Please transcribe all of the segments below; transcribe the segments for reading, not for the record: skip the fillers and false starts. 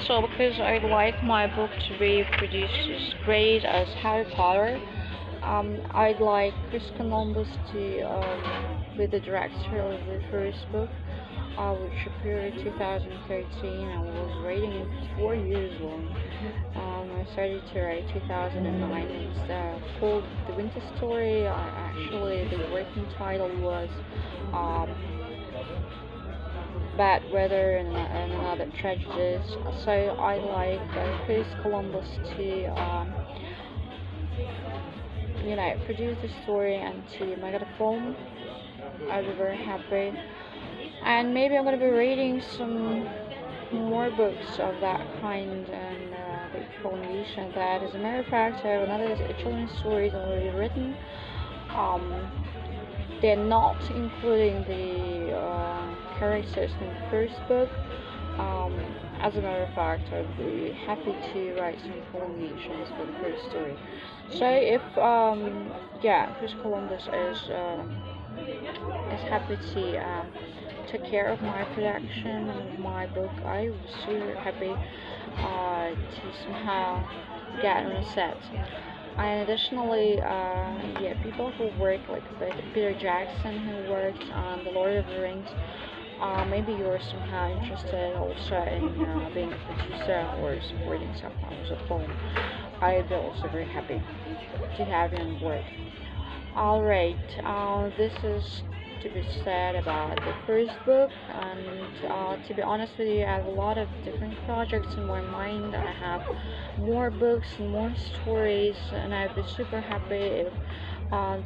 So because I'd like my book to be produced as great as Harry Potter, I'd like Chris Columbus to be the director of the first book, which appeared in 2013. I was writing it for 4 years long. I started to write 2009. It's called The Winterstory. Actually, the working title was um, Bad Weather and Another Tragedies. So I like Chris Columbus to produce the story and to make it a film. I'll be very happy. And maybe I'm gonna be reading some more books of that kind and the prolongation of that. As a matter of fact, I have another children's stories already written. Um, they're not including the characters in the first book. Um, as a matter of fact, I'd be happy to write some prolongations for the first story. So if Chris Columbus is happy to take care of my production and my book, I was super happy to somehow get on a set. And additionally, people who work like Peter Jackson, who worked on The Lord of the Rings, maybe you're somehow interested also in being a producer or supporting somehow as a film. I'd be also very happy to have you on board. Alright, this is to be said about the first book, and to be honest with you, I have a lot of different projects in my mind. I have more books and more stories, and I'd be super happy if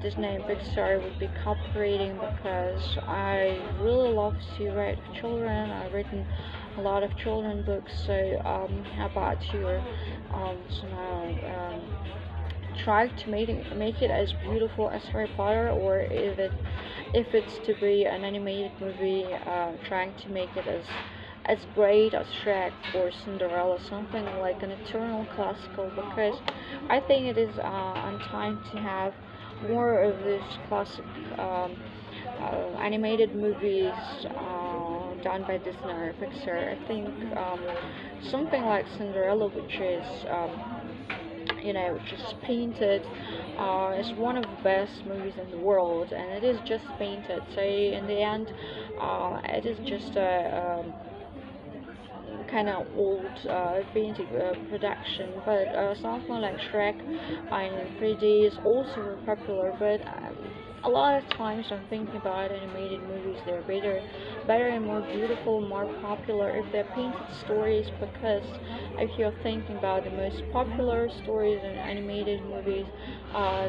Disney and Pixar would be cooperating, because I really love to write for children. I've written a lot of children books, so how about you try to make it as beautiful as Harry Potter, or if it's to be an animated movie, trying to make it as great as Shrek or Cinderella, something like an eternal classical, because I think it is on time to have more of these classic animated movies done by Disney or Pixar. I think something like Cinderella, which is just painted, is one of the best movies in the world, and it is just painted. So in the end, it is just a kind of old painted production, but something like Shrek in 3D is also very popular. But a lot of times I'm thinking about animated movies, they're better and more beautiful, more popular if they're painted stories, because if you're thinking about the most popular stories in animated movies,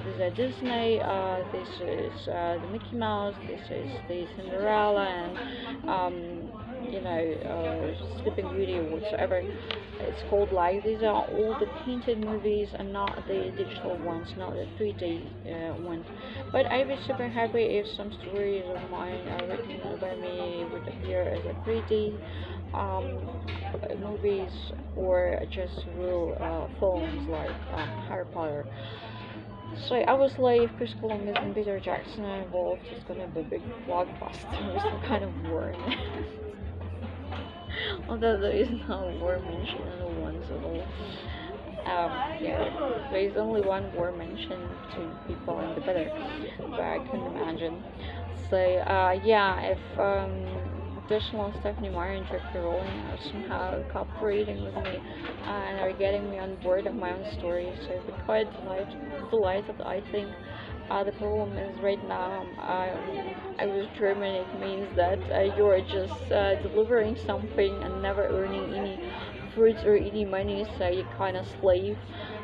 these are Disney, this is the Mickey Mouse, this is the Cinderella, and Sleeping Beauty or whatsoever it's called. Like, these are all the painted movies and not the digital ones, not the 3D ones. But I'd be super happy if some stories of mine written by me would appear as a 3D movies, or just real films like Harry Potter. So obviously, if Chris Columbus and Peter Jackson are involved, it's gonna be a big blockbuster with some kind of war in it. Although there is no war mentioned in the ones at all. There is only one war mentioned between people and the better, but I couldn't imagine. So if additional Stephanie Meyer and J.K. Rowling are somehow cooperating with me and are getting me on board of my own story, so I'd be quite delighted. I think the problem is right now, I was German, it means that you're just delivering something and never earning any fruits or any money, so you're kind of slave.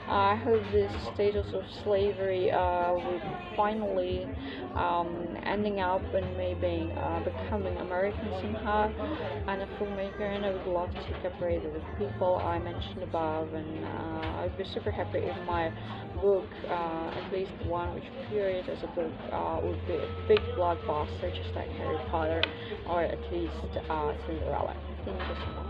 I hope this status of slavery will finally ending up and maybe becoming American somehow, and a filmmaker, and I would love to cooperate with the people I mentioned above, and I'd be super happy if my book, at least the one which appeared as a book, would be a big blockbuster just like Harry Potter, or at least Cinderella. Thank you so much.